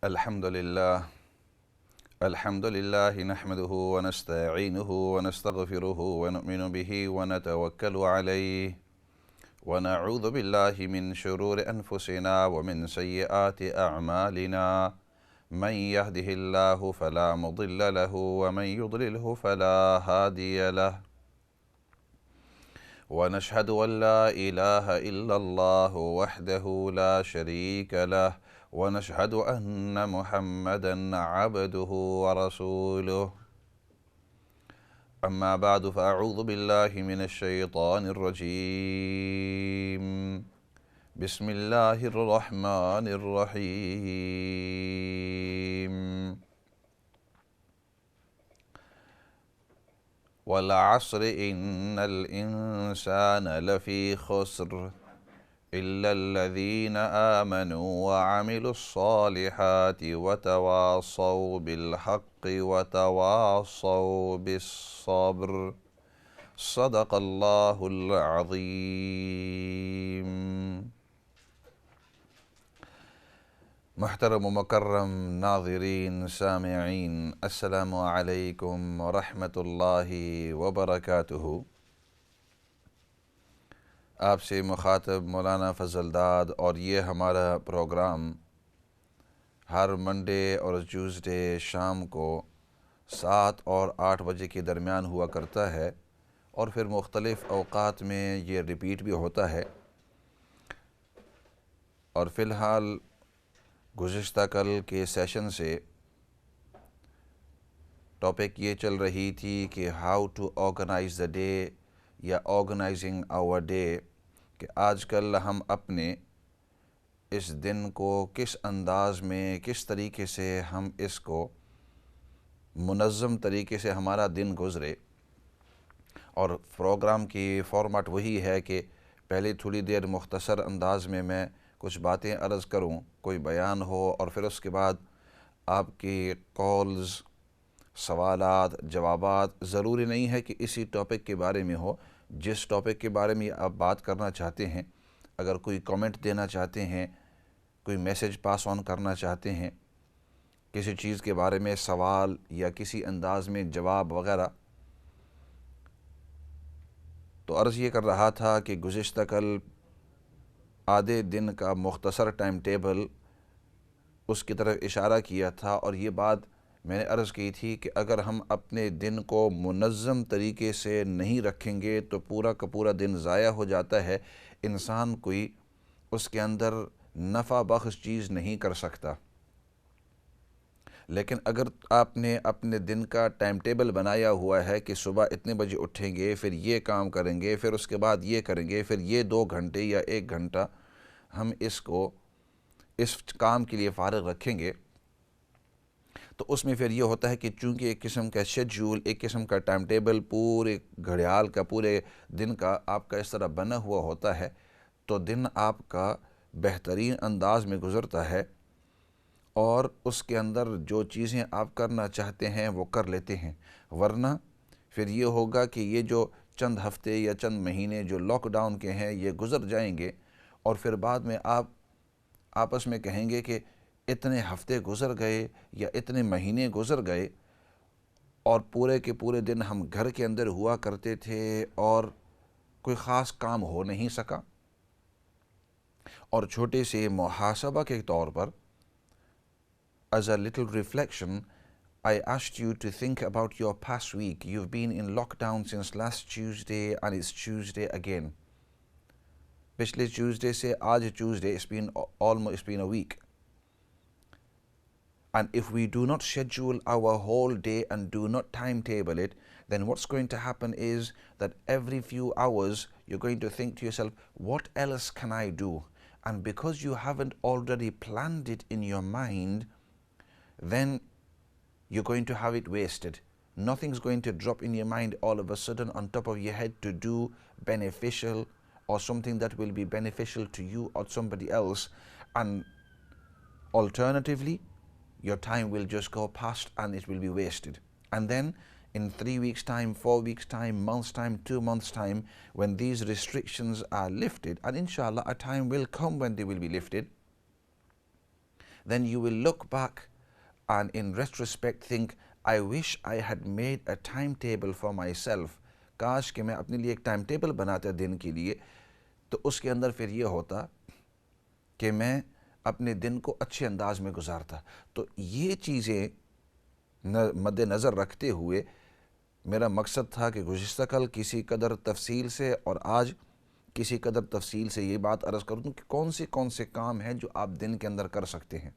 الحمد لله نحمده ونستعينه ونستغفره ونؤمن به ونتوكل عليه ونعوذ بالله من شرور أنفسنا ومن سيئات أعمالنا من يهده الله فلا مضل له ومن يضلله فلا هادي له ونشهد أن لا إله إلا الله وحده لا شريك له ونشهد أن محمدًا عبده ورسوله أما بعد فأعوذ بالله من الشيطان الرجيم بسم الله الرحمن الرحيم والعصر إن الإنسان لفي خسر إلا الذين آمنوا وعملوا الصالحات وتواصوا بالحق وتواصوا بالصبر صدق الله العظيم. محترم و مکرم ناظرین سامعین، السلام علیکم ورحمۃ اللہ وبرکاتہ. آپ سے مخاطب مولانا فضل داد، اور یہ ہمارا پروگرام ہر منڈے اور ٹیوزڈے شام کو 7 اور 8 بجے کے درمیان ہوا کرتا ہے، اور پھر مختلف اوقات میں یہ ریپیٹ بھی ہوتا ہے. اور فی الحال گزشتہ کل کے سیشن سے ٹاپک یہ چل رہی تھی کہ how to organise the day یا آرگنائزنگ آور ڈے، کہ آج کل ہم اپنے اس دن کو کس انداز میں، کس طریقے سے ہم اس کو منظم طریقے سے ہمارا دن گزرے. اور پروگرام کی فارمیٹ وہی ہے کہ پہلے تھوڑی دیر مختصر انداز میں کچھ باتیں عرض کروں، کوئی بیان ہو، اور پھر اس کے بعد آپ کی کالز، سوالات، جوابات. ضروری نہیں ہے کہ اسی ٹاپک کے بارے میں ہو، جس ٹاپک کے بارے میں آپ بات کرنا چاہتے ہیں. اگر کوئی کامنٹ دینا چاہتے ہیں، کوئی میسج پاس آن کرنا چاہتے ہیں، کسی چیز کے بارے میں سوال یا کسی انداز میں جواب وغیرہ. تو عرض یہ کر رہا تھا کہ گزشتہ کل آدھے دن کا مختصر ٹائم ٹیبل، اس کی طرف اشارہ کیا تھا، اور یہ بات میں نے عرض کی تھی کہ اگر ہم اپنے دن کو منظم طریقے سے نہیں رکھیں گے تو پورا کا پورا دن ضائع ہو جاتا ہے. انسان کوئی اس کے اندر نفع بخش چیز نہیں کر سکتا. لیکن اگر آپ نے اپنے دن کا ٹائم ٹیبل بنایا ہوا ہے کہ صبح اتنے بجے اٹھیں گے، پھر یہ کام کریں گے، پھر اس کے بعد یہ کریں گے، پھر یہ 2 گھنٹے یا 1 گھنٹہ ہم اس کو اس کام کے لیے فارغ رکھیں گے، تو اس میں پھر یہ ہوتا ہے کہ چونکہ ایک قسم کا شیڈول، ایک قسم کا ٹائم ٹیبل پورے گھڑیال کا، پورے دن کا آپ کا اس طرح بنا ہوا ہوتا ہے، تو دن آپ کا بہترین انداز میں گزرتا ہے، اور اس کے اندر جو چیزیں آپ کرنا چاہتے ہیں وہ کر لیتے ہیں. ورنہ پھر یہ ہوگا کہ یہ جو چند ہفتے یا چند مہینے جو لاک ڈاؤن کے ہیں یہ گزر جائیں گے، اور پھر بعد میں آپ آپس میں کہیں گے کہ اتنے ہفتے گزر گئے یا اتنے مہینے گزر گئے، اور پورے کے پورے دن ہم گھر کے اندر ہوا کرتے تھے اور کوئی خاص کام ہو نہیں سکا. اور چھوٹے سے محاسبہ کے طور پر as a little reflection, I asked you to think about your past week. You've been in lockdown since last Tuesday and it's Tuesday again. پچھلے Tuesday سے آج Tuesday, it's been a week. And if we do not schedule our whole day and do not timetable it, then what's going to happen is that every few hours you're going to think to yourself, what else can I do? And because you haven't already planned it in your mind, then you're going to have it wasted. Nothing's going to drop in your mind all of a sudden on top of your head to do beneficial, or something that will be beneficial to you or somebody else. And alternatively, your time will just go past and it will be wasted. And then in 3 weeks' time, 4 weeks' time, months' time, 2 months' time, when these restrictions are lifted, and inshallah a time will come when they will be lifted, then you will look back and in retrospect think, I wish I had made a timetable for myself. کاش کہ میں اپنے لیے ایک time table بناتا دن کے لیے، تو اس کے اندر پھر یہ ہوتا کہ میں اپنے دن کو اچھے انداز میں گزارتا. تو یہ چیزیں مد نظر رکھتے ہوئے میرا مقصد تھا کہ گزشتہ کل کسی قدر تفصیل سے اور آج کسی قدر تفصیل سے یہ بات عرض کر دوں کہ کون سے کام ہیں جو آپ دن کے اندر کر سکتے ہیں.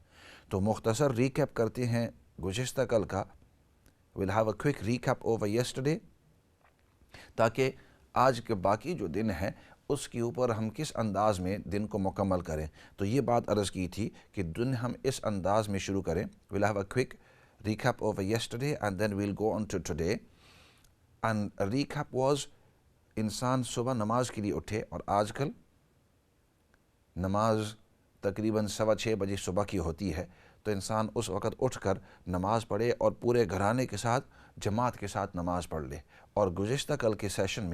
تو مختصر ریکیپ کرتے ہیں گزشتہ کل کا. we'll have a quick recap over yesterday تاکہ آج کے باقی جو دن ہے اس کے اوپر ہم کس انداز میں دن کو مکمل کریں. تو یہ بات عرض کی تھی کہ دن ہم اس انداز میں شروع کریں. we'll have a quick recap over yesterday and then we'll go on to today. and a recap was انسان صبح نماز کے لیے اٹھے، اور آج کل نماز تقریباً 6:15 بجے صبح کی ہوتی ہے، تو انسان اس وقت اٹھ کر نماز پڑھے اور پورے گھرانے کے ساتھ جماعت کے ساتھ نماز پڑھ لے. اور گزشتہ کل کے سیشن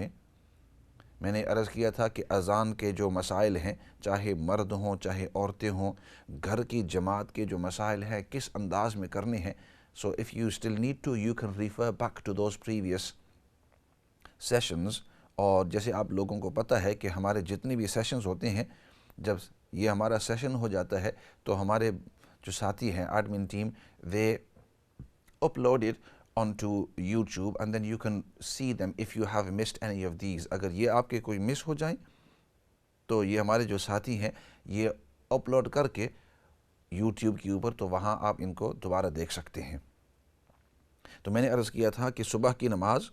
میں نے عرض کیا تھا کہ اذان کے جو مسائل ہیں، چاہے مرد ہوں چاہے عورتیں ہوں، گھر کی جماعت کے جو مسائل ہیں کس انداز میں کرنے ہیں. so if you still need to you can refer back to those previous sessions. اور جیسے آپ لوگوں کو پتہ ہے کہ ہمارے جتنے بھی سیشنز ہوتے ہیں، جب یہ ہمارا سیشن ہو جاتا ہے تو ہمارے جو ساتھی ہیں admin team they upload it onto YouTube and then you can see them if you have missed any of these. اگر یہ آپ کے کوئی مس ہو جائیں تو یہ ہمارے جو ساتھی ہیں یہ اپلوڈ کر کے YouTube کے اوپر، تو وہاں آپ ان کو دوبارہ دیکھ سکتے ہیں. تو میں نے عرض کیا تھا کہ صبح کی نماز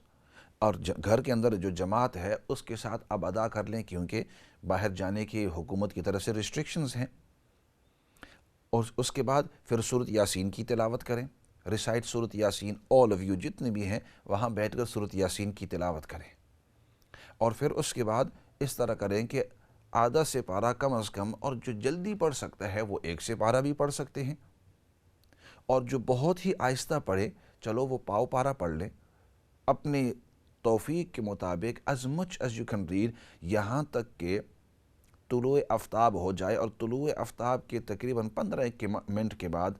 اور گھر کے اندر جو جماعت ہے اس کے ساتھ اب ادا کر لیں، کیونکہ باہر جانے کی حکومت کی طرف سے ریسٹرکشنز ہیں. اور اس کے بعد پھر سورۃ یاسین کی تلاوت کریں. ریسائٹ سورۃ یاسین، آل آف یو جتنے بھی ہیں وہاں بیٹھ کر سورۃ یاسین کی تلاوت کریں. اور پھر اس کے بعد اس طرح کریں کہ آدھا سپارہ کم از کم، اور جو جلدی پڑھ سکتا ہے وہ 1 سپارہ بھی پڑھ سکتے ہیں، اور جو بہت ہی آہستہ پڑھے چلو وہ پاؤ پارہ پڑھ لیں اپنی توفیق کے مطابق. as much as you can read یہاں تک کہ طلوع آفتاب ہو جائے، اور طلوع آفتاب کے تقریباً 15 منٹ کے بعد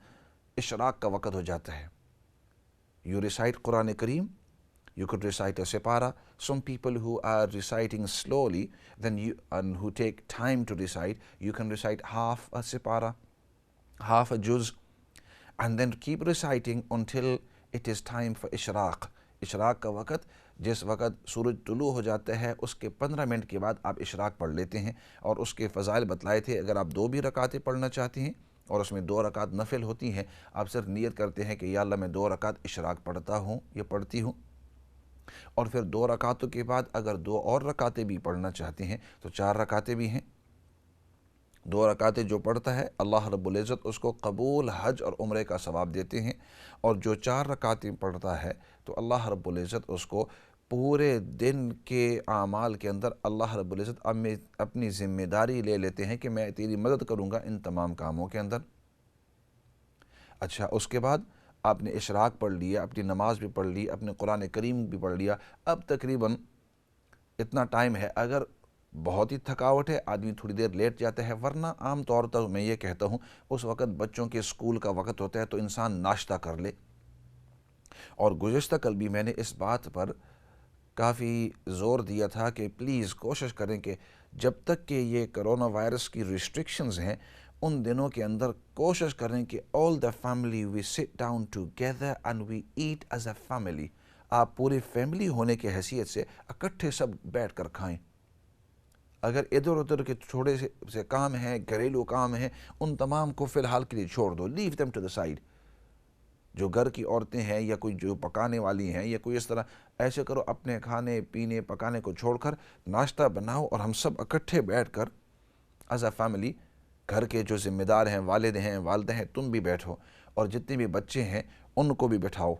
اشراق کا وقت ہو جاتا ہے. you recite Quran cream, you could recite a separa. some people who are reciting slowly then you and who take time to recite, you can recite half a separa, half a juz, and then keep reciting until it is time for اشراق. اشراق کا وقت، جس وقت سورج طلوع ہو جاتا ہے اس کے 15 منٹ کے بعد آپ اشراق پڑھ لیتے ہیں. اور اس کے فضائل بتلائے تھے. اگر آپ 2 بھی رکعتیں پڑھنا چاہتے ہیں اور اس میں 2 رکعت نفل ہوتی ہیں، آپ صرف نیت کرتے ہیں کہ یا اللہ میں 2 رکعت اشراق پڑھتا ہوں یا پڑھتی ہوں. اور پھر 2 رکعتوں کے بعد اگر 2 اور رکعتیں بھی پڑھنا چاہتے ہیں تو 4 رکعتیں بھی ہیں. 2 رکعتیں جو پڑھتا ہے اللہ رب العزت اس کو قبول حج اور عمرے کا ثواب دیتے ہیں، اور جو 4 رکعتیں پڑھتا ہے تو اللہ رب العزت اس کو پورے دن کے اعمال کے اندر اللہ رب العزت اپنی ذمہ داری لے لیتے ہیں کہ میں تیری مدد کروں گا ان تمام کاموں کے اندر. اچھا، اس کے بعد آپ نے اشراق پڑھ لیا، اپنی نماز بھی پڑھ لی، اپنے قرآن کریم بھی پڑھ لیا. اب تقریباً اتنا ٹائم ہے، اگر بہت ہی تھکاوٹ ہے آدمی تھوڑی دیر لیٹ جاتا ہے، ورنہ عام طور پر میں یہ کہتا ہوں اس وقت بچوں کے اسکول کا وقت ہوتا ہے تو انسان ناشتہ کر لے. اور گزشتہ کل بھی میں نے اس بات پر کافی زور دیا تھا کہ پلیز کوشش کریں کہ جب تک کہ یہ کرونا وائرس کی ریسٹرکشنز ہیں ان دنوں کے اندر کوشش کریں کہ all the family we sit down together and we eat as a family. آپ پوری فیملی ہونے کی حیثیت سے اکٹھے سب بیٹھ کر کھائیں. اگر ادھر ادھر کے تھوڑے سے کام ہیں، گھریلو کام ہیں، ان تمام کو فی الحال کے لیے چھوڑ دو. leave them to the side. جو گھر کی عورتیں ہیں یا کوئی جو پکانے والی ہیں یا کوئی اس طرح، ایسے کرو اپنے کھانے پینے پکانے کو چھوڑ کر ناشتہ بناؤ اور ہم سب اکٹھے بیٹھ کر ایز اے فیملی، گھر کے جو ذمہ دار ہیں، والد ہیں، والدہ ہیں، تم بھی بیٹھو، اور جتنے بھی بچے ہیں ان کو بھی بٹھاؤ.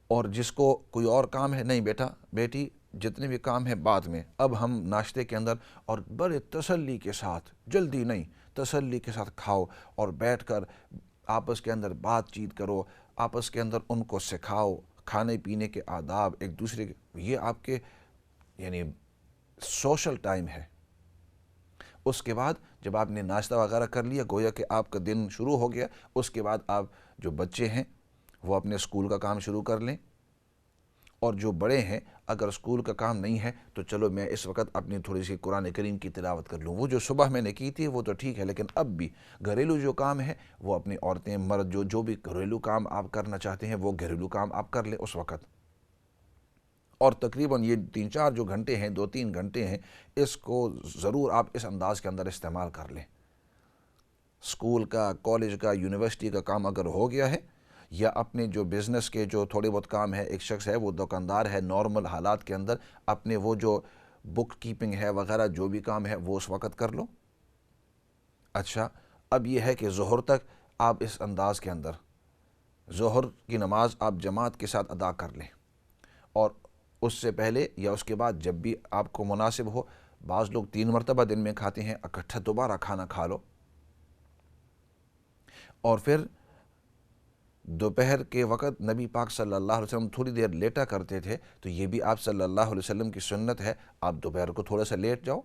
اور جس کو کوئی اور کام ہے، نہیں بیٹا بیٹی جتنے بھی کام ہے بعد میں، اب ہم ناشتے کے اندر، اور بڑے تسلی کے ساتھ، جلدی نہیں، تسلی کے ساتھ کھاؤ اور بیٹھ کر آپس کے اندر بات چیت کرو، آپس کے اندر ان کو سکھاؤ کھانے پینے کے آداب ایک دوسرے کے. یہ آپ کے یعنی سوشل ٹائم ہے. اس کے بعد جب آپ نے ناشتہ وغیرہ کر لیا گویا کہ آپ کا دن شروع ہو گیا. اس کے بعد آپ جو بچے ہیں وہ اپنے اسکول کا کام شروع کر لیں, اور جو بڑے ہیں اگر اسکول کا کام نہیں ہے تو چلو میں اس وقت اپنی تھوڑی سی قرآن کریم کی تلاوت کر لوں. وہ جو صبح میں نے کی تھی وہ تو ٹھیک ہے, لیکن اب بھی گھریلو جو کام ہے وہ اپنی عورتیں مرد جو بھی گھریلو کام آپ کرنا چاہتے ہیں وہ گھریلو کام آپ کر لیں اس وقت. اور تقریباً یہ 3-4 جو گھنٹے ہیں, 2-3 گھنٹے ہیں, اس کو ضرور آپ اس انداز کے اندر استعمال کر لیں. اسکول کا, کالج کا, یونیورسٹی کا کام اگر ہو گیا ہے, یا اپنے جو بزنس کے جو تھوڑے بہت کام ہے, ایک شخص ہے وہ دکاندار ہے, نارمل حالات کے اندر اپنے وہ جو بک کیپنگ ہے وغیرہ جو بھی کام ہے وہ اس وقت کر لو. اچھا, اب یہ ہے کہ ظہر تک آپ اس انداز کے اندر ظہر کی نماز آپ جماعت کے ساتھ ادا کر لیں, اور اس سے پہلے یا اس کے بعد جب بھی آپ کو مناسب ہو, بعض لوگ 3 مرتبہ دن میں کھاتے ہیں, اکٹھا دوبارہ کھانا کھا لو. اور پھر دوپہر کے وقت نبی پاک صلی اللہ علیہ وسلم تھوڑی دیر لیٹا کرتے تھے, تو یہ بھی آپ صلی اللہ علیہ وسلم کی سنت ہے, آپ دوپہر کو تھوڑا سا لیٹ جاؤ,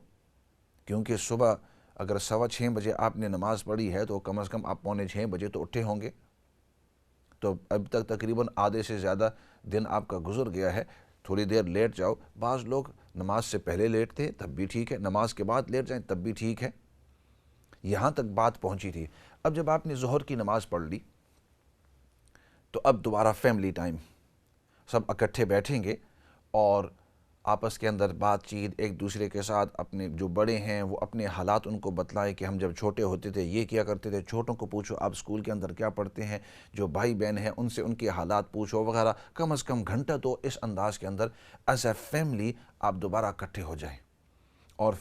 کیونکہ صبح اگر 6:15 بجے آپ نے نماز پڑھی ہے تو کم از کم آپ 5:45 بجے تو اٹھے ہوں گے. تو اب تک تقریباً آدھے سے زیادہ دن آپ کا گزر گیا ہے, تھوڑی دیر لیٹ جاؤ. بعض لوگ نماز سے پہلے لیٹتے تب بھی ٹھیک ہے, نماز کے بعد لیٹ جائیں تب بھی ٹھیک ہے. یہاں تک بات پہنچی تھی. اب جب آپ نے ظہر کی نماز پڑھ لی تو اب دوبارہ فیملی ٹائم, سب اکٹھے بیٹھیں گے اور آپس کے اندر بات چیت, ایک دوسرے کے ساتھ اپنے جو بڑے ہیں وہ اپنے حالات ان کو بتلائیں کہ ہم جب چھوٹے ہوتے تھے یہ کیا کرتے تھے, چھوٹوں کو پوچھو آپ اسکول کے اندر کیا پڑھتے ہیں, جو بھائی بہن ہیں ان سے ان کے حالات پوچھو وغیرہ. کم از کم گھنٹہ تو اس انداز کے اندر ایز اے فیملی آپ دوبارہ اکٹھے ہو جائیں. اور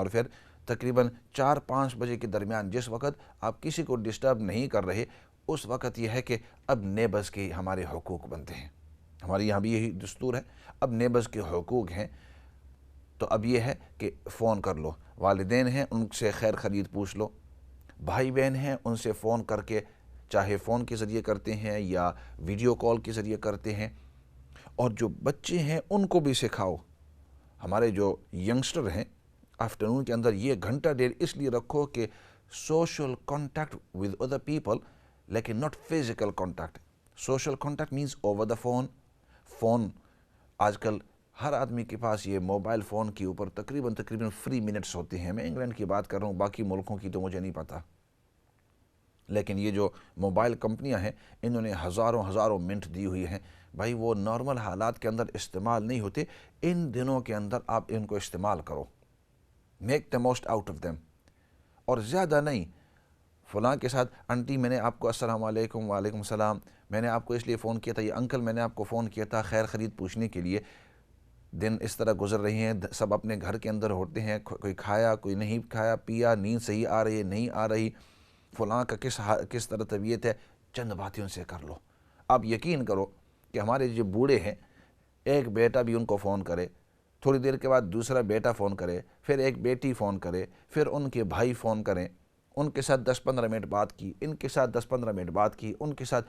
پھر تقریباً 4-5 بجے کے درمیان جس وقت آپ کسی کو ڈسٹرب نہیں کر رہے, اس وقت یہ ہے کہ اب نیبرز کے ہمارے حقوق بنتے ہیں. ہمارے یہاں بھی یہی دستور ہے, اب نیبرز کے حقوق ہیں. تو اب یہ ہے کہ فون کر لو, والدین ہیں ان سے خیر خرید پوچھ لو, بھائی بہن ہیں ان سے فون کر کے, چاہے فون کے ذریعے کرتے ہیں یا ویڈیو کال کے ذریعے کرتے ہیں. اور جو بچے ہیں ان کو بھی سکھاؤ. ہمارے جو ینگسٹر ہیں آفٹرنون کے اندر یہ گھنٹہ ڈیڑھ اس لیے رکھو کہ social contact with other people, لیکن not physical contact. Social contact means over the phone. آج کل ہر آدمی کے پاس یہ موبائل فون کے اوپر تقریباً فری منٹس ہوتے ہیں. میں انگلینڈ کی بات کر رہا ہوں, باقی ملکوں کی تو مجھے نہیں پتہ, لیکن یہ جو موبائل کمپنیاں ہیں انہوں نے ہزاروں منٹ دی ہوئی ہیں. بھائی وہ نارمل حالات کے اندر استعمال نہیں ہوتے, ان دنوں کے اندر آپ ان کو استعمال کرو, make the most out of them. اور زیادہ نہیں, فلاں کے ساتھ انٹی میں نے آپ کو السلام علیکم, وعلیکم السلام, میں نے آپ کو اس لیے فون کیا تھا, یہ انکل میں نے آپ کو فون کیا تھا خیر خرید پوچھنے کے لیے. دن اس طرح گزر رہے ہیں, سب اپنے گھر کے اندر ہوتے ہیں, کوئی کھایا کوئی نہیں کھایا, پیا, نیند صحیح آ رہی ہے نہیں آ رہی, فلاں کا کس طرح طبیعت ہے, چند باتیں ان سے کر لو. آپ یقین کرو کہ ہمارے جو بوڑھے ہیں, ایک بیٹا بھی ان کو فون کرے, تھوڑی دیر کے بعد دوسرا بیٹا فون کرے, پھر ایک بیٹی فون کرے, پھر ان کے بھائی فون کریں, ان کے ساتھ 10-15 منٹ بات کی, ان کے ساتھ 10-15 منٹ بات کی, ان کے ساتھ,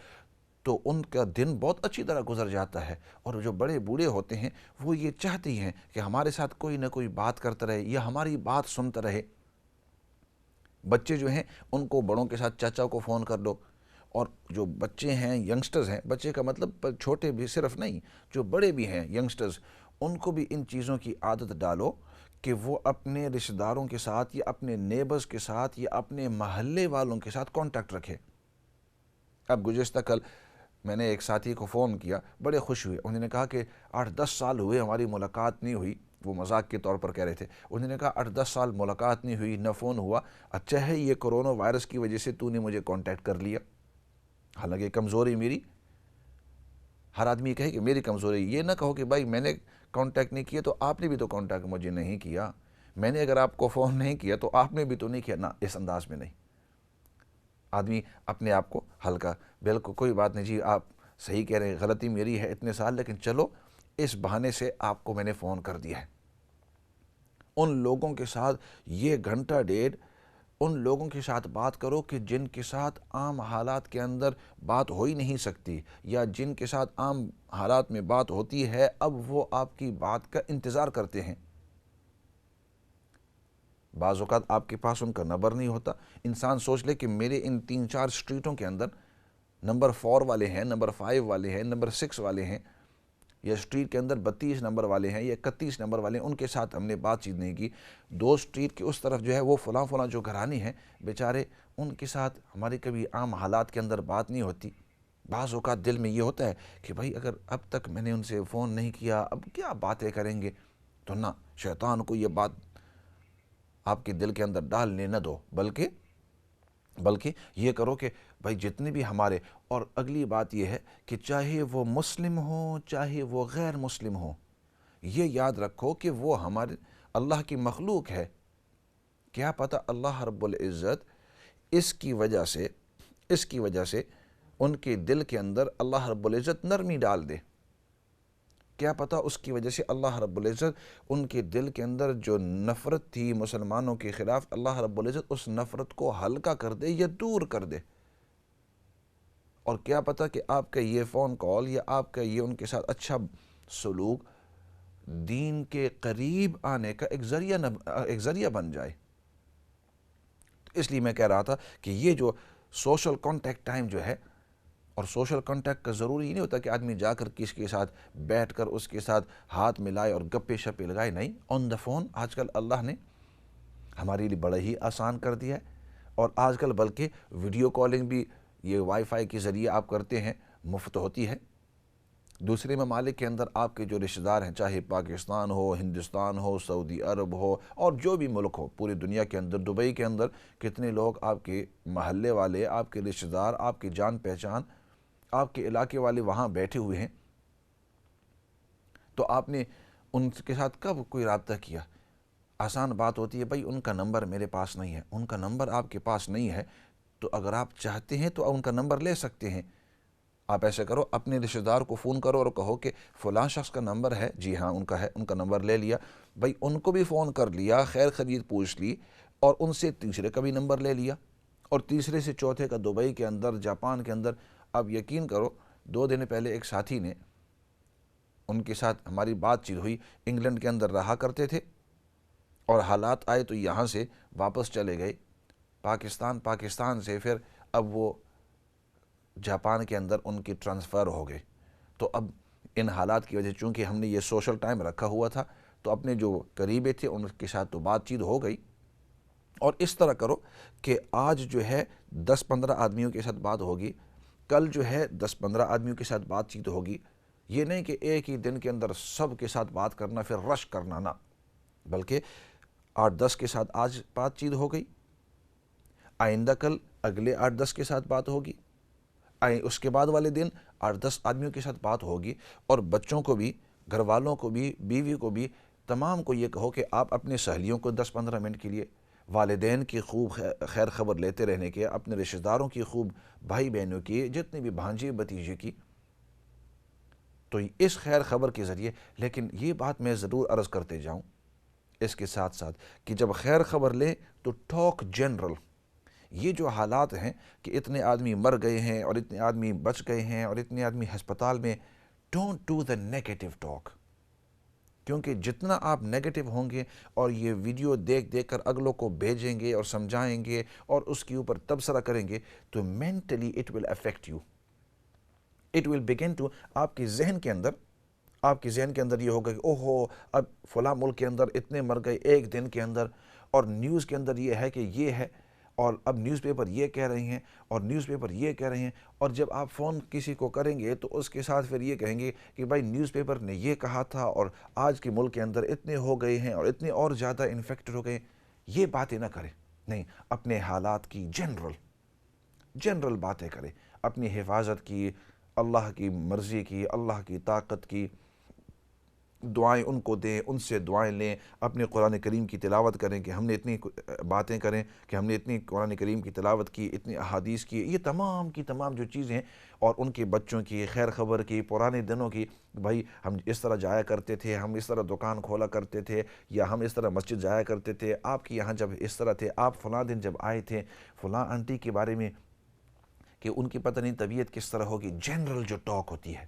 تو ان کا دن بہت اچھی طرح گزر جاتا ہے. اور جو بڑے بوڑھے ہوتے ہیں وہ یہ چاہتے ہیں کہ ہمارے ساتھ کوئی نہ کوئی بات کرتا رہے یا ہماری بات سنتا رہے. بچے جو ہیں ان کو بڑوں کے ساتھ چاچا کو فون کر لو, اور جو بچے ہیں ینگسٹرز ہیں, بچے کا مطلب چھوٹے بھی صرف نہیں, جو بڑے بھی ہیں ینگسٹرز, ان کو بھی ان چیزوں کی عادت ڈالو کہ وہ اپنے رشتہ داروں کے ساتھ یا اپنے نیبرز کے ساتھ یا اپنے محلے والوں کے ساتھ کانٹیکٹ رکھے. اب گزشتہ کل میں نے ایک ساتھی کو فون کیا, بڑے خوش ہوئے, انہوں نے کہا کہ 8-10 سال ہوئے ہماری ملاقات نہیں ہوئی. وہ مذاق کے طور پر کہہ رہے تھے, انہوں نے کہا 8-10 سال ملاقات نہیں ہوئی, نہ فون ہوا, اچھا ہے یہ کرونا وائرس کی وجہ سے تو نے مجھے کانٹیکٹ کر لیا. حالانکہ کمزوری میری, ہر آدمی کہے کہ میری کمزوری, یہ نہ کہو کہ بھائی میں نے کانٹیکٹ نہیں کیا تو آپ نے بھی تو کانٹیکٹ مجھے نہیں کیا, میں نے اگر آپ کو فون نہیں کیا تو آپ نے بھی تو نہیں کیا نا. اس انداز میں نہیں, آدمی اپنے آپ کو ہلکا, بالکل کوئی بات نہیں جی آپ صحیح کہہ رہے ہیں, غلطی میری ہے اتنے سال, لیکن چلو اس بہانے سے آپ کو میں نے فون کر دیا ہے. ان لوگوں کے ساتھ یہ گھنٹہ ڈیڑھ ان لوگوں کے ساتھ بات کرو کہ جن کے ساتھ عام حالات کے اندر بات ہو ہی نہیں سکتی, یا جن کے ساتھ عام حالات میں بات ہوتی ہے اب وہ آپ کی بات کا انتظار کرتے ہیں. بعض اوقات آپ کے پاس ان کا نمبر نہیں ہوتا۔ انسان سوچ لے کہ میرے ان 3-4 اسٹریٹوں کے اندر نمبر 4 والے ہیں، نمبر 5 والے ہیں، نمبر 6 والے ہیں، یا اسٹریٹ کے اندر 32 نمبر والے ہیں یا 31 نمبر والے ہیں، ان کے ساتھ ہم نے بات چیت نہیں کی۔ 2 اسٹریٹ کے اس طرف جو ہے وہ فلاں فلاں جو گھرانی ہیں بیچارے، ان کے ساتھ ہماری کبھی عام حالات کے اندر بات نہیں ہوتی۔ بعض اوقات دل میں یہ ہوتا ہے کہ بھائی اگر اب تک میں نے ان سے فون نہیں کیا، اب کیا باتیں کریں گے؟ تو نہ، شیطان کو یہ بات آپ کے دل کے اندر ڈالنے نہ دو، بلکہ یہ کرو کہ بھائی جتنے بھی ہمارے، اور اگلی بات یہ ہے کہ چاہے وہ مسلم ہوں چاہے وہ غیر مسلم ہوں، یہ یاد رکھو کہ وہ ہمارے اللہ کی مخلوق ہے۔ کیا پتہ اللہ رب العزت اس کی وجہ سے ان کے دل کے اندر اللہ رب العزت نرمی ڈال دے۔ کیا پتہ اس کی وجہ سے اللہ رب العزت ان کے دل کے اندر جو نفرت تھی مسلمانوں کے خلاف، اللہ رب العزت اس نفرت کو ہلکا کر دے یا دور کر دے۔ اور کیا پتہ کہ آپ کا یہ فون کال یا آپ کا یہ ان کے ساتھ اچھا سلوک دین کے قریب آنے کا ایک ذریعہ بن جائے۔ اس لیے میں کہہ رہا تھا کہ یہ جو سوشل کانٹیکٹ ٹائم جو ہے، اور سوشل کانٹیکٹ کا ضروری نہیں ہوتا کہ آدمی جا کر کسی کے ساتھ بیٹھ کر اس کے ساتھ ہاتھ ملائے اور گپے شپے لگائے، نہیں، آن دا فون آج کل اللہ نے ہمارے لیے بڑا ہی آسان کر دیا ہے۔ اور آج کل بلکہ ویڈیو کالنگ بھی یہ وائی فائی کے ذریعے آپ کرتے ہیں، مفت ہوتی ہے۔ دوسرے ممالک کے اندر آپ کے جو رشتہ دار ہیں، چاہے پاکستان ہو، ہندوستان ہو، سعودی عرب ہو، اور جو بھی ملک ہو پوری دنیا کے اندر، دبئی کے اندر کتنے لوگ آپ کے محلے والے، آپ کے رشتہ دار، آپ کی جان پہچان، آپ کے علاقے والے وہاں بیٹھے ہوئے ہیں، تو آپ نے ان کے ساتھ کب کوئی رابطہ کیا؟ آسان بات ہوتی ہے، بھائی ان کا نمبر میرے پاس نہیں ہے۔ ان کا نمبر آپ کے پاس نہیں ہے تو اگر آپ چاہتے ہیں تو ان کا نمبر لے سکتے ہیں۔ آپ ایسے کرو، اپنے رشتہ دار کو فون کرو اور کہو کہ فلاں شخص کا نمبر ہے، جی ہاں ان کا ہے، ان کا نمبر لے لیا، بھائی ان کو بھی فون کر لیا، خیر خرید پوچھ لی، اور ان سے تیسرے کا بھی نمبر لے لیا، اور تیسرے سے چوتھے کا دبئی کے اندر، جاپان کے اندر۔ اب یقین کرو 2 دن پہلے ایک ساتھی نے، ان کے ساتھ ہماری بات چیت ہوئی، انگلینڈ کے اندر رہا کرتے تھے اور حالات آئے تو یہاں سے واپس چلے گئے پاکستان سے، پھر اب وہ جاپان کے اندر ان کی ٹرانسفر ہو گئے۔ تو اب ان حالات کی وجہ چونکہ ہم نے یہ سوشل ٹائم رکھا ہوا تھا، تو اپنے جو قریبے تھے ان کے ساتھ تو بات چیت ہو گئی۔ اور اس طرح کرو کہ آج جو ہے 10-15 آدمیوں کے ساتھ بات ہوگی، کل جو ہے 10-15 آدمیوں کے ساتھ بات چیت ہوگی۔ یہ نہیں کہ ایک ہی دن کے اندر سب کے ساتھ بات کرنا پھر رش کرنا، نہ، بلکہ 8-10 کے ساتھ آج بات چیت ہو گئی، آئندہ کل اگلے 8-10 کے ساتھ بات ہوگی، اس کے بعد والے دن 8-10 آدمیوں کے ساتھ بات ہوگی۔ اور بچوں کو بھی، گھر والوں کو بھی، بیوی کو بھی، تمام کو یہ کہو کہ آپ اپنے سہیلیوں کو 10-15 منٹ کے لیے، والدین کی خوب خیر خبر لیتے رہنے کے، اپنے رشتہ داروں کی خوب، بھائی بہنوں کی، جتنے بھی بھانجے بھتیجے کی، تو اس خیر خبر کے ذریعے۔ لیکن یہ بات میں ضرور عرض کرتے جاؤں اس کے ساتھ ساتھ کہ جب خیر خبر لیں تو ٹاک جنرل، یہ جو حالات ہیں کہ اتنے آدمی مر گئے ہیں اور اتنے آدمی بچ گئے ہیں اور اتنے آدمی ہسپتال میں، don't do the negative talk, کیونکہ جتنا آپ نیگیٹو ہوں گے اور یہ ویڈیو دیکھ کر اگلوں کو بھیجیں گے اور سمجھائیں گے اور اس کے اوپر تبصرہ کریں گے، تو mentally it will affect you, it will begin to, آپ کے ذہن کے اندر یہ ہوگا کہ اوہو اب فلاں ملک کے اندر اتنے مر گئے ایک دن کے اندر، اور نیوز کے اندر یہ ہے کہ یہ ہے، اور اب نیوز پیپر یہ کہہ رہے ہیں اور نیوز پیپر یہ کہہ رہے ہیں۔ اور جب آپ فون کسی کو کریں گے تو اس کے ساتھ پھر یہ کہیں گے کہ بھائی نیوز پیپر نے یہ کہا تھا اور آج کے ملک کے اندر اتنے ہو گئے ہیں اور اتنے اور زیادہ انفیکٹڈ ہو گئے۔ یہ باتیں نہ کریں، نہیں، اپنے حالات کی جنرل باتیں کریں، اپنی حفاظت کی، اللہ کی مرضی کی، اللہ کی طاقت کی دعائیں ان کو دیں، ان سے دعائیں لیں، اپنے قرآن کریم کی تلاوت کریں کہ ہم نے اتنی باتیں کریں کہ ہم نے اتنی قرآن کریم کی تلاوت کی، اتنی احادیث کی، یہ تمام کی تمام جو چیزیں ہیں، اور ان کے بچوں کی خیر خبر کی، پرانے دنوں کی، بھائی ہم اس طرح جایا کرتے تھے، ہم اس طرح دکان کھولا کرتے تھے، یا ہم اس طرح مسجد جایا کرتے تھے، آپ کے یہاں جب اس طرح تھے، آپ فلاں دن جب آئے تھے، فلاں آنٹی کے بارے میں کہ ان کی پتہ نہیں طبیعت کس طرح ہوگی، جنرل جو ٹاک ہوتی ہے،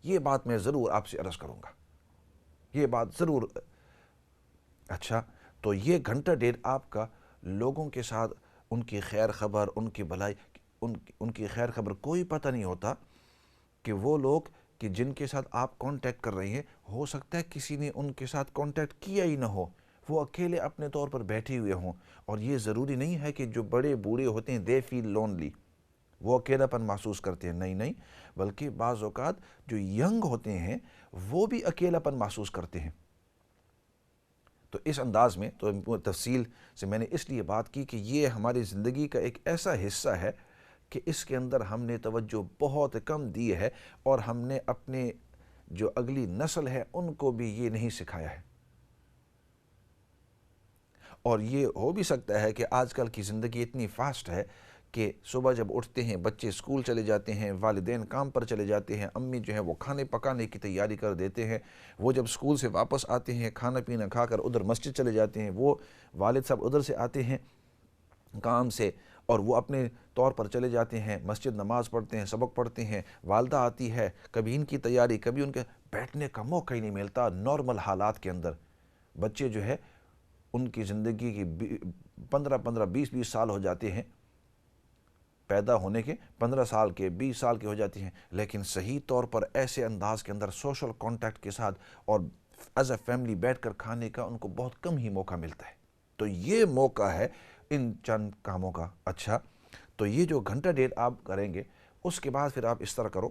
یہ بات میں ضرور آپ سے عرض کروں گا، یہ بات ضرور۔ اچھا، تو یہ گھنٹہ ڈیڑھ آپ کا لوگوں کے ساتھ ان کی خیر خبر، ان کی بھلائی، ان کی خیر خبر کوئی پتہ نہیں ہوتا کہ وہ لوگ کہ جن کے ساتھ آپ کانٹیکٹ کر رہے ہیں، ہو سکتا ہے کسی نے ان کے ساتھ کانٹیکٹ کیا ہی نہ ہو، وہ اکیلے اپنے طور پر بیٹھے ہوئے ہوں. اور یہ ضروری نہیں ہے کہ جو بڑے بوڑھے ہوتے ہیں دے فیل لونلی، وہ اکیلا پن محسوس کرتے ہیں، نہیں، بلکہ بعض اوقات جو ینگ ہوتے ہیں وہ بھی اکیلا پن محسوس کرتے ہیں. تو اس انداز میں تو تفصیل سے میں نے اس لیے بات کی کہ یہ ہماری زندگی کا ایک ایسا حصہ ہے کہ اس کے اندر ہم نے توجہ بہت کم دی ہے، اور ہم نے اپنے جو اگلی نسل ہے ان کو بھی یہ نہیں سکھایا ہے. اور یہ ہو بھی سکتا ہے کہ آج کل کی زندگی اتنی فاسٹ ہے کہ صبح جب اٹھتے ہیں بچے اسکول چلے جاتے ہیں، والدین کام پر چلے جاتے ہیں، امی جو ہیں وہ کھانے پکانے کی تیاری کر دیتے ہیں، وہ جب اسکول سے واپس آتے ہیں کھانا پینا کھا کر ادھر مسجد چلے جاتے ہیں، وہ والد صاحب ادھر سے آتے ہیں کام سے اور وہ اپنے طور پر چلے جاتے ہیں مسجد، نماز پڑھتے ہیں، سبق پڑھتے ہیں، والدہ آتی ہے، کبھی ان کی تیاری، کبھی ان کے بیٹھنے کا موقع ہی نہیں ملتا. نارمل حالات کے اندر بچے جو ہے ان کی زندگی کی 15-20 سال ہو جاتے ہیں، پیدا ہونے کے 15 سال کے 20 سال کے ہو جاتے ہیں، لیکن صحیح طور پر ایسے انداز کے اندر سوشل کانٹیکٹ کے ساتھ اور ایز اے فیملی بیٹھ کر کھانے کا ان کو بہت کم ہی موقع ملتا ہے. تو یہ موقع ہے ان چند کاموں کا. اچھا، تو یہ جو گھنٹہ ڈیڑھ آپ کریں گے، اس کے بعد پھر آپ اس طرح کرو،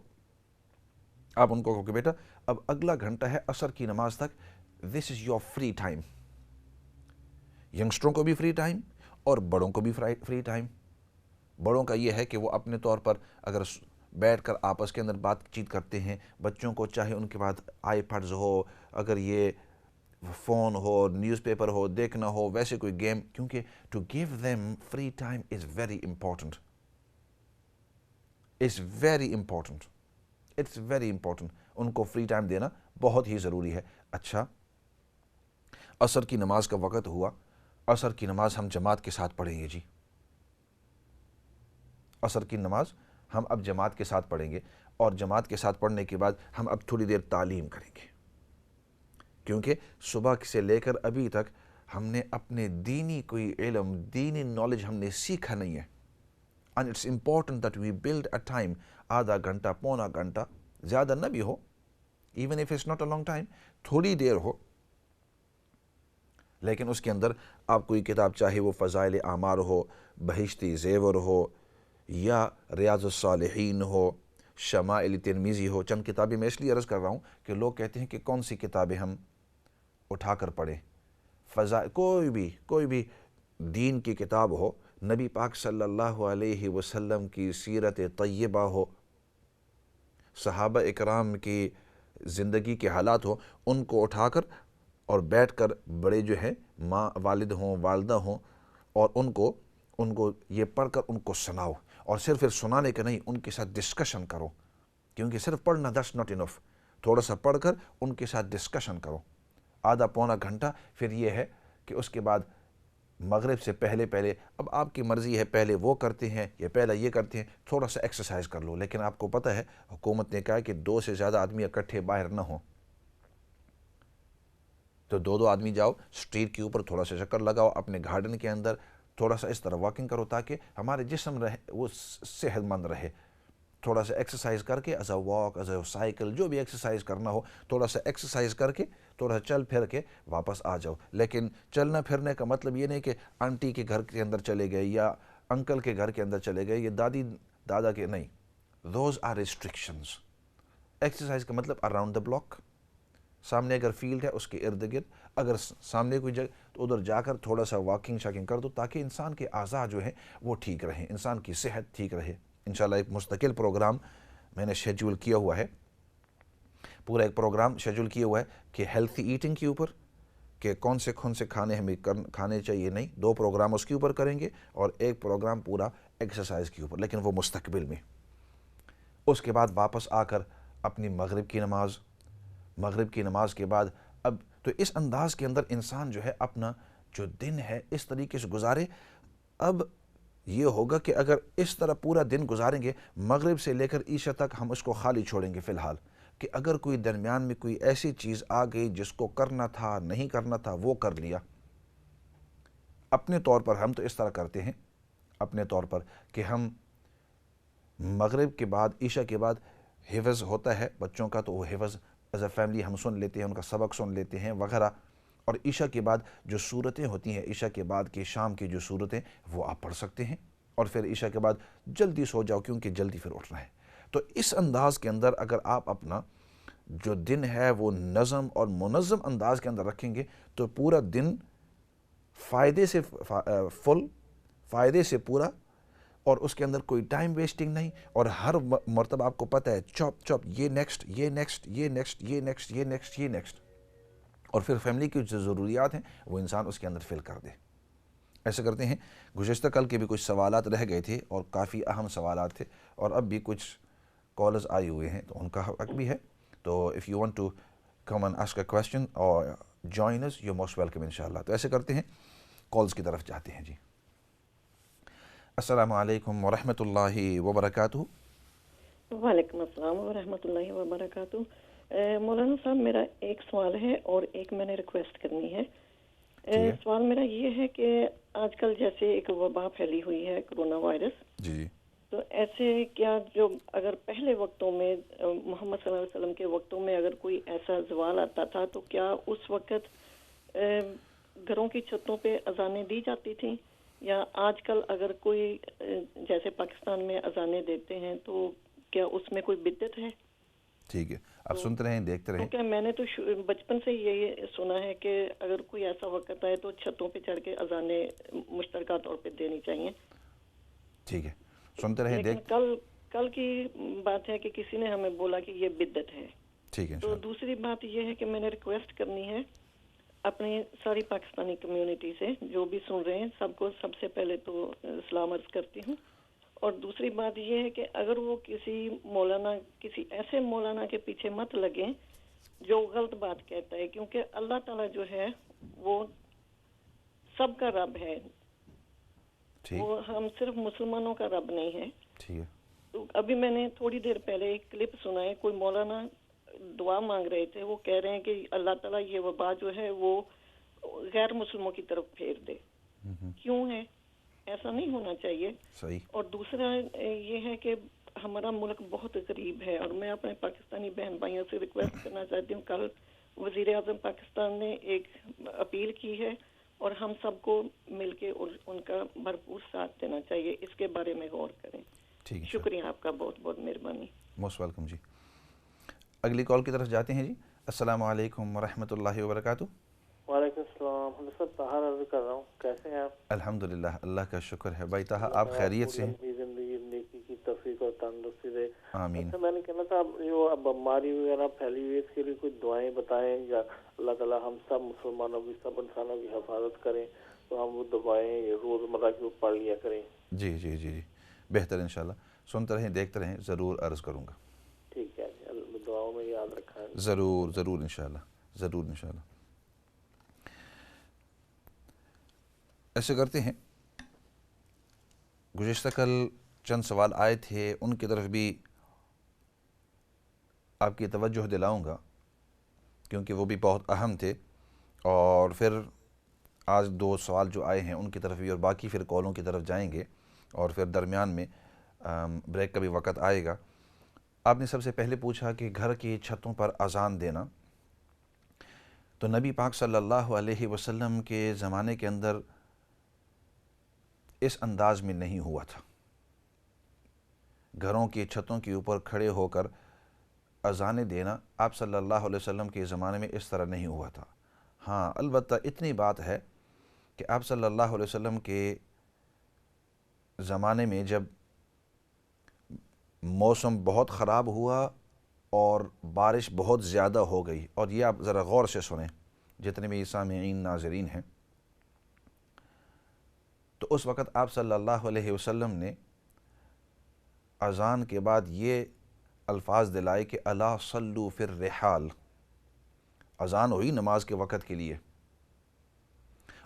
آپ ان کو کہو کہ بیٹا اب اگلا گھنٹہ ہے عصر کی نماز تک، دس از یور فری ٹائم. ینگسٹروں کو بھی فری ٹائم اور بڑوں کو بھی فری ٹائم. بڑوں کا یہ ہے کہ وہ اپنے طور پر اگر بیٹھ کر آپس کے اندر بات چیت کرتے ہیں، بچوں کو چاہے ان کے بعد آئی پیڈز ہو، اگر یہ فون ہو، نیوز پیپر ہو، دیکھنا ہو، ویسے کوئی گیم، کیونکہ to give them free time is very important, it's very important, it's very important. ان کو فری ٹائم دینا بہت ہی ضروری ہے. اچھا، عصر کی نماز کا وقت ہوا، عصر کی نماز ہم جماعت کے ساتھ پڑھیں گے. جی، عصر کی نماز ہم اب جماعت کے ساتھ پڑھیں گے، اور جماعت کے ساتھ پڑھنے کے بعد ہم اب تھوڑی دیر تعلیم کریں گے، کیونکہ صبح سے لے کر ابھی تک ہم نے اپنے دینی کوئی علم، دینی نالج ہم نے سیکھا نہیں ہے. And it's important that we build a time, آدھا گھنٹہ، پونا گھنٹہ، زیادہ نہ بھی ہو، even if it's not a long time, تھوڑی دیر ہو، لیکن اس کے اندر آپ کوئی کتاب، چاہے وہ فضائل اعمال ہو، بہشتی زیور ہو، یا ریاض الصالحین ہو، شمائل ترمذی ہو. چند کتابیں میں اس لیے عرض کر رہا ہوں کہ لوگ کہتے ہیں کہ کون سی کتابیں ہم اٹھا کر پڑھیں. فضائل کوئی بھی دین کی کتاب ہو، نبی پاک صلی اللہ علیہ وسلم کی سیرت طیبہ ہو، صحابہ اکرام کی زندگی کے حالات ہو، ان کو اٹھا کر اور بیٹھ کر بڑے جو ہیں ماں، والد ہوں، والدہ ہوں، اور ان کو یہ پڑھ کر ان کو سناؤ. اور صرف سنانے کا نہیں، ان کے ساتھ ڈسکشن کرو، کیونکہ صرف پڑھنا دیٹس ناٹ انف. تھوڑا سا پڑھ کر ان کے ساتھ ڈسکشن کرو، آدھا پونا گھنٹہ. پھر یہ ہے کہ اس کے بعد مغرب سے پہلے اب آپ کی مرضی ہے، پہلے وہ کرتے ہیں یا پہلا یہ کرتے ہیں، تھوڑا سا ایکسرسائز کر لو. لیکن آپ کو پتہ ہے حکومت نے کہا کہ 2 سے زیادہ آدمی اکٹھے باہر نہ ہوں، تو 2 آدمی جاؤ اسٹریٹ کے اوپر، تھوڑا سا چکر لگاؤ، اپنے گارڈن کے اندر تھوڑا سا اس طرح واکنگ کرو تاکہ ہمارے جسم رہے وہ صحت مند رہے. تھوڑا سا ایکسرسائز کر کے، as a walk, as a cycle, جو بھی ایکسرسائز کرنا ہو، تھوڑا سا ایکسرسائز کر کے، تھوڑا سا چل پھر کے واپس آ جاؤ. لیکن چلنا پھرنے کا مطلب یہ نہیں کہ آنٹی کے گھر کے اندر چلے گئے یا انکل کے گھر کے اندر چلے گئے یا دادی دادا کے، نہیں. Those are restrictions. ایکسرسائز کا مطلب اراؤنڈ دا بلاک، سامنے اگر فیلڈ ہے اس کے ارد گرد، اگر سامنے کوئی جگہ تو ادھر جا کر تھوڑا سا واکنگ شاکنگ کر دو، تاکہ انسان کے اعضاء جو ہیں وہ ٹھیک رہیں، انسان کی صحت ٹھیک رہے. انشاءاللہ ایک مستقل پروگرام میں نے شیڈول کیا ہوا ہے، پورا ایک پروگرام شیڈول کیا ہوا ہے کہ ہیلتھی ایٹنگ کے اوپر، کہ کون سے کھانے ہمیں کھانے چاہیے نہیں. 2 پروگرام اس کے اوپر کریں گے اور ایک پروگرام پورا ایکسرسائز کے اوپر، لیکن وہ مستقبل میں. اس کے بعد واپس آ کر اپنی مغرب کی نماز کے بعد اب تو اس انداز کے اندر انسان جو ہے اپنا جو دن ہے اس طریقے سے گزارے. اب یہ ہوگا کہ اگر اس طرح پورا دن گزاریں گے، مغرب سے لے کر عشاء تک ہم اس کو خالی چھوڑیں گے فی الحال، کہ اگر کوئی درمیان میں کوئی ایسی چیز آ گئی جس کو کرنا تھا، نہیں کرنا تھا، وہ کر لیا. اپنے طور پر ہم تو اس طرح کرتے ہیں اپنے طور پر کہ ہم مغرب کے بعد عشاء کے بعد حفظ ہوتا ہے بچوں کا تو وہ حفظ ایز اے فیملی ہم سن لیتے ہیں، ان کا سبق سن لیتے ہیں وغیرہ، اور عشاء کے بعد جو صورتیں ہوتی ہیں، عشاء کے بعد کے شام کی جو صورتیں وہ آپ پڑھ سکتے ہیں، اور پھر عشاء کے بعد جلدی سو جاؤ کیونکہ جلدی پھر اٹھنا ہے۔ تو اس انداز کے اندر اگر آپ اپنا جو دن ہے وہ نظم اور منظم انداز کے اندر رکھیں گے تو پورا دن فائدے سے فل، فائدے سے پورا، اور اس کے اندر کوئی ٹائم ویسٹنگ نہیں، اور ہر مرتبہ آپ کو پتہ ہے چاپ چاپ یہ نیکسٹ یہ نیکسٹ یہ نیکسٹ یہ نیکسٹ یہ نیکسٹ یہ نیکسٹ، اور پھر فیملی کی جو ضروریات ہیں وہ انسان اس کے اندر فل کر دے۔ ایسے کرتے ہیں۔ گزشتہ کل کے بھی کچھ سوالات رہ گئے تھے اور کافی اہم سوالات تھے، اور اب بھی کچھ کالز آئے ہوئے ہیں تو ان کا حق بھی ہے، تو if you want to come and ask a question اور join us, you most welcome انشاءاللہ۔ تو ایسے کرتے ہیں، کالز کی طرف جاتے ہیں۔ جی السلام علیکم ورحمۃ اللہ وبرکاتہ۔ وعلیکم السلام ورحمۃ اللہ وبرکاتہ۔ مولانا صاحب، میرا ایک سوال ہے اور ایک میں نے ریکویسٹ کرنی ہے۔ سوال میرا یہ ہے کہ آج کل جیسے ایک وبا پھیلی ہوئی ہے کرونا وائرس، جی تو ایسے کیا جو اگر پہلے وقتوں میں محمد صلی اللہ علیہ وسلم کے وقتوں میں اگر کوئی ایسا زوال آتا تھا تو کیا اس وقت گھروں کی چھتوں پہ اذانیں دی جاتی تھیں، یا آج کل اگر کوئی جیسے پاکستان میں اذانیں دیتے ہیں تو کیا اس میں کوئی بدعت ہے؟ ٹھیک ہے، آپ سنتے رہیں، دیکھتے رہیں۔ کیونکہ میں نے تو بچپن سے یہ سنا ہے کہ اگر کوئی ایسا وقت آئے تو چھتوں پہ چڑھ کے اذانیں مشترکہ طور پہ دینی چاہیے۔ ٹھیک ہے، سنتے رہیں، لیکن کل کی بات ہے کہ کسی نے ہمیں بولا کہ یہ بدعت ہے۔ ٹھیک ہے۔ تو دوسری بات یہ ہے کہ میں نے ریکویسٹ کرنی ہے اپنی ساری پاکستانی کمیونٹی سے، جو بھی سن رہے ہیں سب کو سب سے پہلے تو سلام عرض کرتی ہوں، اور دوسری بات یہ ہے کہ اگر وہ کسی ایسے مولانا کے پیچھے مت لگیں جو غلط بات کہتا ہے، کیونکہ اللہ تعالیٰ جو ہے وہ سب کا رب ہے، وہ ہم صرف مسلمانوں کا رب نہیں ہے۔ ٹھیک ہے۔ تو ابھی میں نے تھوڑی دیر پہلے ایک کلپ سنا ہے، کوئی مولانا دعا مانگ رہے تھے، وہ کہہ رہے ہیں کہ اللہ تعالیٰ یہ وبا جو ہے وہ غیر مسلموں کی طرف پھیر دے۔ کیوں ہے؟ ایسا نہیں ہونا چاہیے۔ صحیح۔ اور دوسرا یہ ہے کہ ہمارا ملک بہت غریب ہے، اور میں اپنے پاکستانی بہن بھائیوں سے ریکویسٹ کرنا چاہتی ہوں، کل وزیر اعظم پاکستان نے ایک اپیل کی ہے اور ہم سب کو مل کے ان کا بھرپور ساتھ دینا چاہیے، اس کے بارے میں غور کریں۔ ٹھیک ہے، شکریہ آپ کا، بہت بہت مہربانی۔ Most welcome. جی اگلی کال کی طرف جاتے ہیں۔ جی السلام علیکم ورحمۃ اللہ وبرکاتہ۔ وعلیکم السلام، ہم سب طاہر عرض کر رہا ہوں، کیسے ہیں آپ؟ الحمدللہ، اللہ کا شکر ہے۔ بھائی طاہر، آپ خیریت سے ہیں؟ لمبی زندگی، نیکی کی توفیق اور تندرستی دے۔ آمین۔ اچھا، میں نے کہنا تھا جو اب بیماری وغیرہ پھیلی ہوئی ہے، اس کے لیے کوئی دعائیں بتائیں، یا اللہ تعالیٰ ہم سب مسلمانوں کی، سب انسانوں کی حفاظت کریں، تو ہم وہ دعائیں روزمرہ کی وہ پڑھ لیا کریں۔ جی جی جی جی، بہتر انشاءاللہ، سنتے رہیں، دیکھتے رہیں، ضرور عرض کروں گا۔ ٹھیک ہے جی، دعاؤں میں یاد رکھا ہے۔ ضرور ضرور انشاءاللہ، ضرور انشاءاللہ۔ ایسے کرتے ہیں، گزشتہ کل چند سوال آئے تھے، ان کی طرف بھی آپ کی توجہ دلاؤں گا کیونکہ وہ بھی بہت اہم تھے، اور پھر آج دو سوال جو آئے ہیں ان کی طرف بھی، اور باقی پھر کالوں کی طرف جائیں گے، اور پھر درمیان میں بریک کا بھی وقت آئے گا۔ آپ نے سب سے پہلے پوچھا کہ گھر کی چھتوں پر اذان دینا، تو نبی پاک صلی اللہ علیہ وسلم کے زمانے کے اندر اس انداز میں نہیں ہوا تھا۔ گھروں کی چھتوں کے اوپر کھڑے ہو کر اذانیں دینا آپ صلی اللہ علیہ وسلم کے زمانے میں اس طرح نہیں ہوا تھا۔ ہاں، البتہ اتنی بات ہے کہ آپ صلی اللہ علیہ وسلم کے زمانے میں جب موسم بہت خراب ہوا اور بارش بہت زیادہ ہو گئی، اور یہ آپ ذرا غور سے سنیں جتنے بھی سامعین ناظرین ہیں، تو اس وقت آپ صلی اللہ علیہ وسلم نے اذان کے بعد یہ الفاظ دلائے کہ الا صلوا فی الرحال، اذان ہوئی نماز کے وقت کے لیے،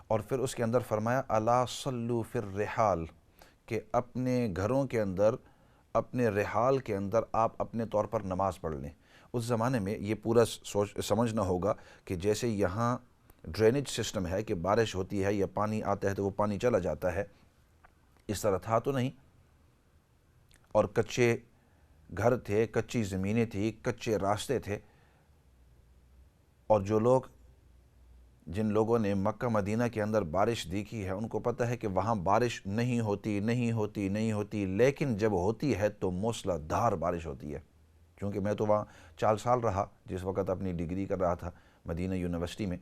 اور پھر اس کے اندر فرمایا الا صلوا فی الرحال، کہ اپنے گھروں کے اندر، اپنے رحال کے اندر آپ اپنے طور پر نماز پڑھ لیں۔ اس زمانے میں یہ پورا سمجھنا ہوگا کہ جیسے یہاں ڈرینیج سسٹم ہے کہ بارش ہوتی ہے یا پانی آتا ہے تو وہ پانی چلا جاتا ہے، اس طرح تھا تو نہیں، اور کچے گھر تھے، کچی زمینیں تھیں، کچے راستے تھے، اور جن لوگوں نے مکہ مدینہ کے اندر بارش دیکھی ہے ان کو پتہ ہے کہ وہاں بارش نہیں ہوتی، لیکن جب ہوتی ہے تو موسلا دھار بارش ہوتی ہے۔ چونکہ میں تو وہاں 4 سال رہا جس وقت اپنی ڈگری کر رہا تھا مدینہ یونیورسٹی میں،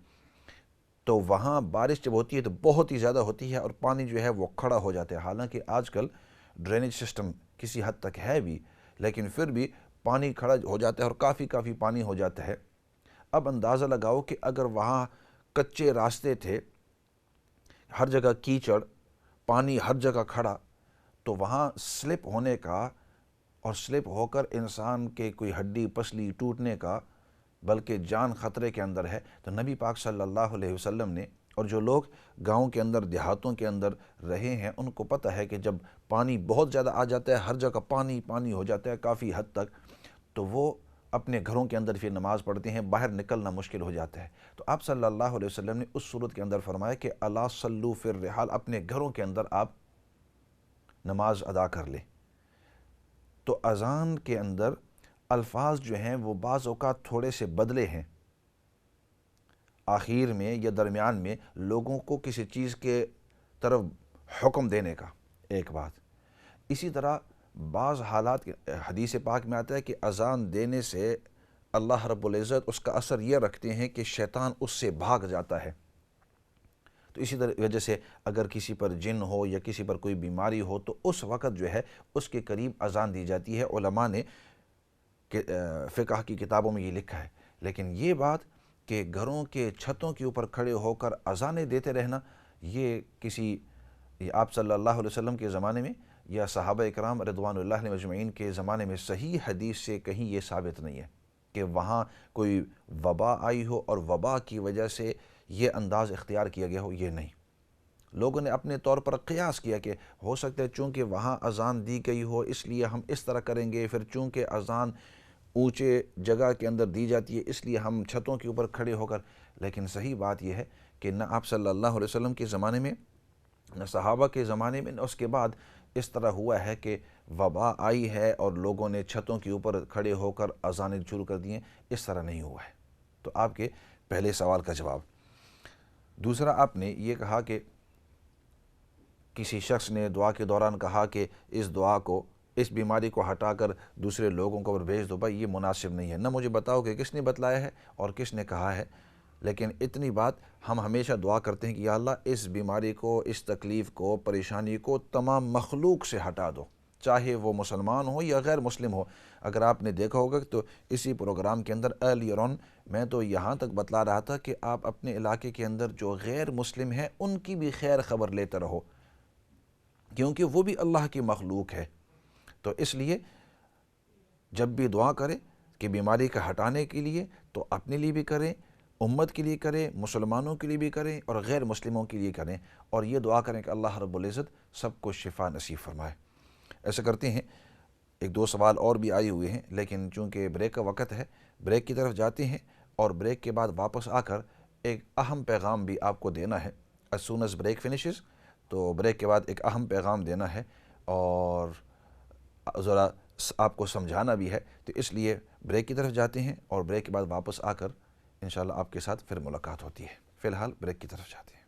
تو وہاں بارش جب ہوتی ہے تو بہت ہی زیادہ ہوتی ہے اور پانی جو ہے وہ کھڑا ہو جاتا ہے۔ حالانکہ آج کل ڈرینیج سسٹم کسی حد تک ہے بھی، لیکن پھر بھی پانی کھڑا ہو جاتا ہے اور کافی پانی ہو جاتا ہے۔ اب اندازہ لگاؤ کہ اگر وہاں کچے راستے تھے، ہر جگہ کیچڑ، پانی ہر جگہ کھڑا، تو وہاں سلپ ہونے کا اور سلپ ہو کر انسان کے کوئی ہڈی پسلی ٹوٹنے کا بلکہ جان خطرے کے اندر ہے۔ تو نبی پاک صلی اللہ علیہ وسلم نے، اور جو لوگ گاؤں کے اندر دیہاتوں کے اندر رہے ہیں ان کو پتہ ہے کہ جب پانی بہت زیادہ آ جاتا ہے، ہر جگہ پانی ہو جاتا ہے کافی حد تک، تو وہ اپنے گھروں کے اندر پھر نماز پڑھتے ہیں، باہر نکلنا مشکل ہو جاتا ہے۔ تو آپ صلی اللہ علیہ وسلم نے اس صورت کے اندر فرمایا کہ الا صلو فی الرحال، اپنے گھروں کے اندر آپ نماز ادا کر لیں۔ تو اذان کے اندر الفاظ جو ہیں وہ بعض اوقات تھوڑے سے بدلے ہیں، آخر میں یا درمیان میں لوگوں کو کسی چیز کے طرف حکم دینے کا ایک بات۔ اسی طرح بعض حالات حدیث پاک میں آتا ہے کہ اذان دینے سے اللہ رب العزت اس کا اثر یہ رکھتے ہیں کہ شیطان اس سے بھاگ جاتا ہے۔ تو اسی طرح وجہ سے اگر کسی پر جن ہو یا کسی پر کوئی بیماری ہو تو اس وقت جو ہے اس کے قریب اذان دی جاتی ہے۔ علماء نے فقہ کی کتابوں میں یہ لکھا ہے۔ لیکن یہ بات کہ گھروں کے چھتوں کے اوپر کھڑے ہو کر اذانیں دیتے رہنا، یہ آپ صلی اللہ علیہ وسلم کے زمانے میں یا صحابہ اکرام رضوان اللہ علیہم اجمعین کے زمانے میں صحیح حدیث سے کہیں یہ ثابت نہیں ہے کہ وہاں کوئی وبا آئی ہو اور وبا کی وجہ سے یہ انداز اختیار کیا گیا ہو، یہ نہیں۔ لوگوں نے اپنے طور پر قیاس کیا کہ ہو سکتا ہے چونکہ وہاں اذان دی گئی ہو اس لیے ہم اس طرح کریں گے، پھر چونکہ اذان اونچے جگہ کے اندر دی جاتی ہے اس لیے ہم چھتوں کے اوپر کھڑے ہو کر۔ لیکن صحیح بات یہ ہے کہ نہ آپ صلی اللہ علیہ وسلم کے زمانے میں، نہ صحابہ کے زمانے میں، نہ اس کے بعد اس طرح ہوا ہے کہ وبا آئی ہے اور لوگوں نے چھتوں کے اوپر کھڑے ہو کر اذانیں شروع کر دی ہیں، اس طرح نہیں ہوا ہے۔ تو آپ کے پہلے سوال کا جواب۔ دوسرا، آپ نے یہ کہا کہ کسی شخص نے دعا کے دوران کہا کہ اس دعا کو، اس بیماری کو ہٹا کر دوسرے لوگوں کو بھیج دو۔ بھائی یہ مناسب نہیں ہے، نہ مجھے بتاؤ کہ کس نے بتلایا ہے اور کس نے کہا ہے، لیکن اتنی بات ہم ہمیشہ دعا کرتے ہیں کہ یا اللہ اس بیماری کو، اس تکلیف کو، پریشانی کو تمام مخلوق سے ہٹا دو، چاہے وہ مسلمان ہو یا غیر مسلم ہو۔ اگر آپ نے دیکھا ہوگا تو اسی پروگرام کے اندر ارلیئر آن میں تو یہاں تک بتلا رہا تھا کہ آپ اپنے علاقے کے اندر جو غیر مسلم ہیں ان کی بھی خیر خبر لیتے رہو، کیونکہ وہ بھی اللہ کی مخلوق ہے۔ تو اس لیے جب بھی دعا کریں کہ بیماری کا ہٹانے کے لیے تو اپنے لیے بھی کریں، امت کے لیے کریں، مسلمانوں کے لیے بھی کریں اور غیر مسلموں کے لیے کریں، اور یہ دعا کریں کہ اللہ رب العزت سب کو شفا نصیب فرمائے۔ ایسا کرتے ہیں، 1-2 سوال اور بھی آئے ہوئے ہیں لیکن چونکہ بریک کا وقت ہے، بریک کی طرف جاتے ہیں اور بریک کے بعد واپس آ کر ایک اہم پیغام بھی آپ کو دینا ہے۔ as soon as break finishes، تو بریک کے بعد ایک اہم پیغام دینا ہے اور ذرا آپ کو سمجھانا بھی ہے، تو اس لیے بریک کی طرف جاتے ہیں اور بریک کے بعد واپس آ کر انشاءاللہ آپ کے ساتھ پھر ملاقات ہوتی ہے۔ فی الحال بریک کی طرف جاتے ہیں۔